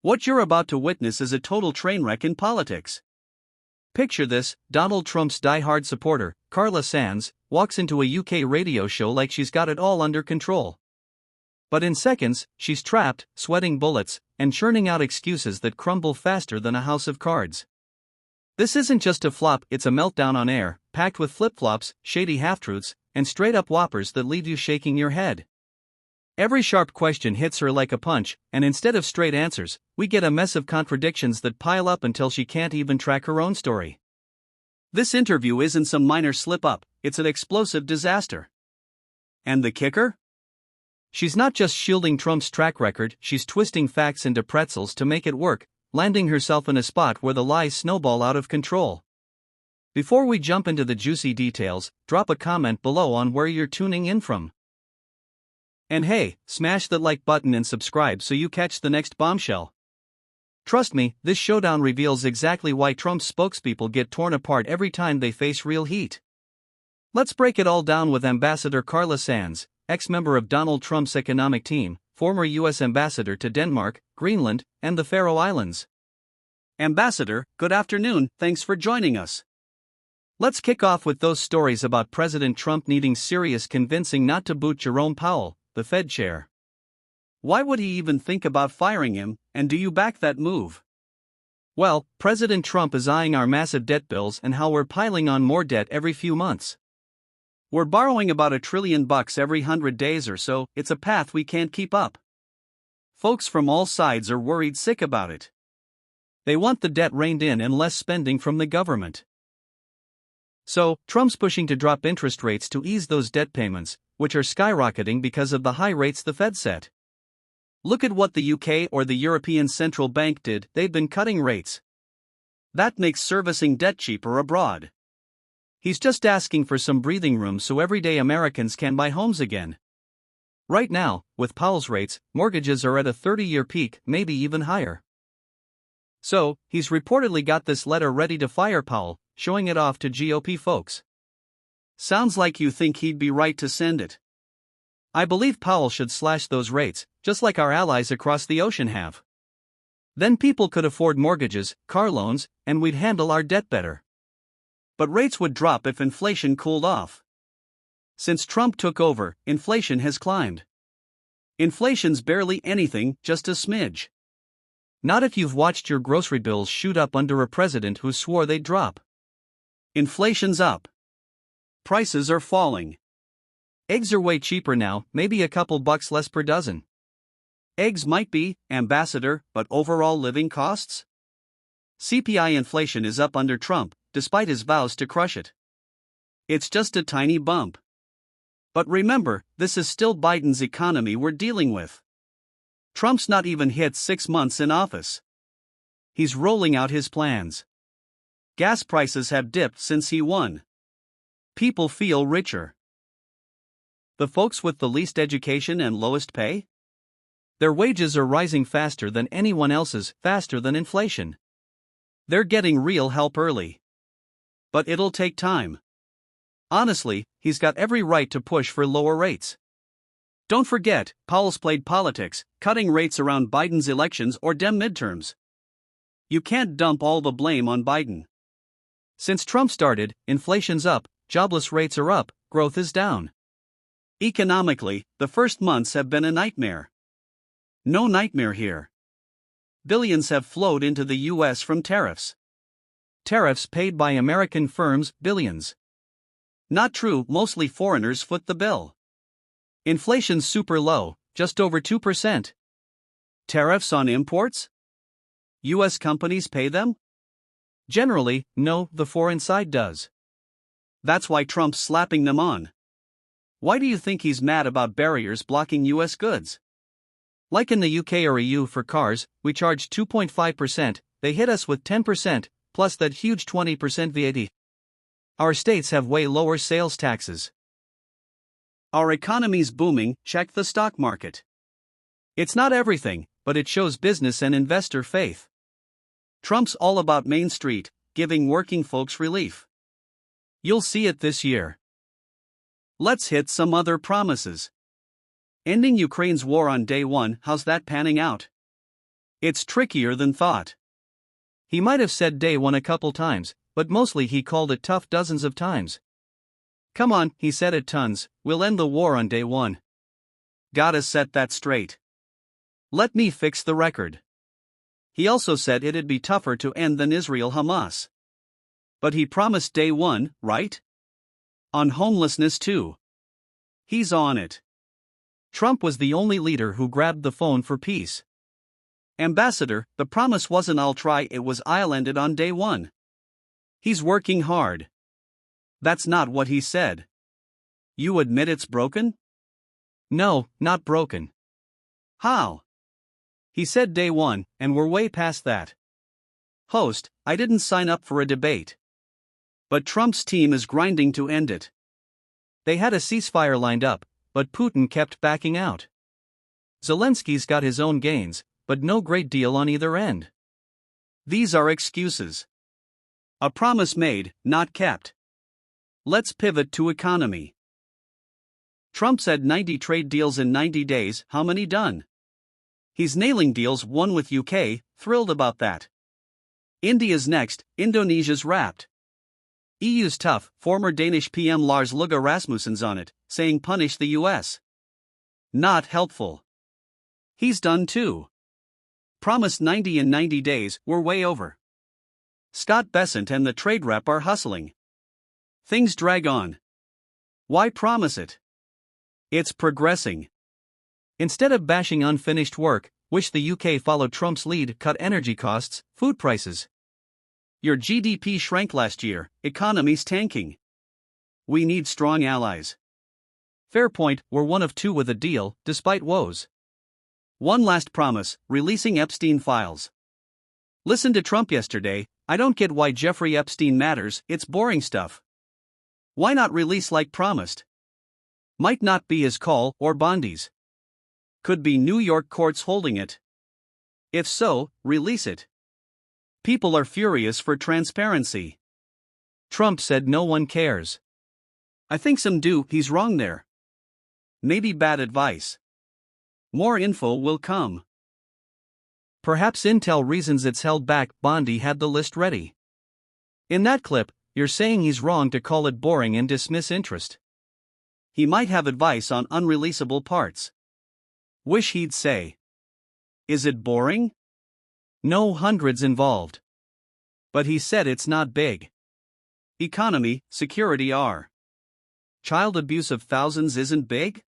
What you're about to witness is a total train wreck in politics. Picture this: Donald Trump's die-hard supporter, Carla Sans, walks into a UK radio show like she's got it all under control. But in seconds, she's trapped, sweating bullets, and churning out excuses that crumble faster than a house of cards. This isn't just a flop, it's a meltdown on air, packed with flip-flops, shady half-truths, and straight-up whoppers that leave you shaking your head. Every sharp question hits her like a punch, and instead of straight answers, we get a mess of contradictions that pile up until she can't even track her own story. This interview isn't some minor slip-up, it's an explosive disaster. And the kicker? She's not just shielding Trump's track record, she's twisting facts into pretzels to make it work, landing herself in a spot where the lies snowball out of control. Before we jump into the juicy details, drop a comment below on where you're tuning in from. And hey, smash that like button and subscribe so you catch the next bombshell. Trust me, this showdown reveals exactly why Trump's spokespeople get torn apart every time they face real heat. Let's break it all down with Ambassador Carla Sans, ex-member of Donald Trump's economic team, former U.S. ambassador to Denmark, Greenland, and the Faroe Islands. Ambassador, good afternoon, thanks for joining us. Let's kick off with those stories about President Trump needing serious convincing not to boot Jerome Powell, the Fed chair. Why would he even think about firing him, and do you back that move? Well, President Trump is eyeing our massive debt bills and how we're piling on more debt every few months. We're borrowing about $1 trillion every 100 days or so, it's a path we can't keep up. Folks from all sides are worried sick about it. They want the debt reined in and less spending from the government. So, Trump's pushing to drop interest rates to ease those debt payments, which are skyrocketing because of the high rates the Fed set. Look at what the UK or the European Central Bank did, they've been cutting rates. That makes servicing debt cheaper abroad. He's just asking for some breathing room so everyday Americans can buy homes again. Right now, with Powell's rates, mortgages are at a 30-year peak, maybe even higher. So, he's reportedly got this letter ready to fire Powell, showing it off to GOP folks. Sounds like you think he'd be right to send it. I believe Powell should slash those rates, just like our allies across the ocean have. Then people could afford mortgages, car loans, and we'd handle our debt better. But rates would drop if inflation cooled off. Since Trump took over, inflation has climbed. Inflation's barely anything, just a smidge. Not if you've watched your grocery bills shoot up under a president who swore they'd drop. Inflation's up. Prices are falling. Eggs are way cheaper now, maybe a couple bucks less per dozen. Eggs might be, Ambassador, but overall living costs? CPI inflation is up under Trump, despite his vows to crush it. It's just a tiny bump. But remember, this is still Biden's economy we're dealing with. Trump's not even hit 6 months in office. He's rolling out his plans. Gas prices have dipped since he won. People feel richer. The folks with the least education and lowest pay? Their wages are rising faster than anyone else's, faster than inflation. They're getting real help early. But it'll take time. Honestly, he's got every right to push for lower rates. Don't forget, Powell's played politics, cutting rates around Biden's elections or Dem midterms. You can't dump all the blame on Biden. Since Trump started, inflation's up, jobless rates are up, growth is down. Economically, the first months have been a nightmare. No nightmare here. Billions have flowed into the U.S. from tariffs. Tariffs paid by American firms, billions. Not true, mostly foreigners foot the bill. Inflation's super low, just over 2%. Tariffs on imports? U.S. companies pay them? Generally, no, the foreign side does. That's why Trump's slapping them on. Why do you think he's mad about barriers blocking U.S. goods? Like in the UK or EU for cars, we charge 2.5%, they hit us with 10%, plus that huge 20% VAT. Our states have way lower sales taxes. Our economy's booming, check the stock market. It's not everything, but it shows business and investor faith. Trump's all about Main Street, giving working folks relief. You'll see it this year. Let's hit some other promises. Ending Ukraine's war on day one, how's that panning out? It's trickier than thought. He might have said day one a couple times, but mostly he called it tough dozens of times. Come on, he said it tons, we'll end the war on day one. Gotta set that straight. Let me fix the record. He also said it'd be tougher to end than Israel-Hamas. But he promised day one, right? On homelessness too. He's on it. Trump was the only leader who grabbed the phone for peace. Ambassador, the promise wasn't I'll try, it was I'll end it on day one. He's working hard. That's not what he said. You admit it's broken? No, not broken. How? He said day one, and we're way past that. Host, I didn't sign up for a debate. But Trump's team is grinding to end it. They had a ceasefire lined up, but Putin kept backing out. Zelensky's got his own gains, but no great deal on either end. These are excuses. A promise made, not kept. Let's pivot to economy. Trump said 90 trade deals in 90 days, how many done? He's nailing deals, one with UK, thrilled about that. India's next, Indonesia's wrapped. EU's tough, former Danish PM Lars Løkke Rasmussen's on it, saying punish the US. Not helpful. He's done too. Promised 90 in 90 days, we're way over. Scott Bessent and the trade rep are hustling. Things drag on. Why promise it? It's progressing. Instead of bashing unfinished work, wish the UK followed Trump's lead, cut energy costs, food prices. Your GDP shrank last year, economy's tanking. We need strong allies. Fair point, we're one of two with a deal, despite woes. One last promise, releasing Epstein files. Listen to Trump yesterday, I don't get why Jeffrey Epstein matters, it's boring stuff. Why not release like promised? Might not be his call, or Bondi's. Could be New York courts holding it. If so, release it. People are furious for transparency. Trump said no one cares. I think some do, he's wrong there. Maybe bad advice. More info will come. Perhaps Intel reasons it's held back, Bondi had the list ready. In that clip, you're saying he's wrong to call it boring and dismiss interest. He might have advice on unreleasable parts. Wish he'd say. Is it boring? No hundreds involved. But he said it's not big. Economy, security are. Child abuse of thousands isn't big?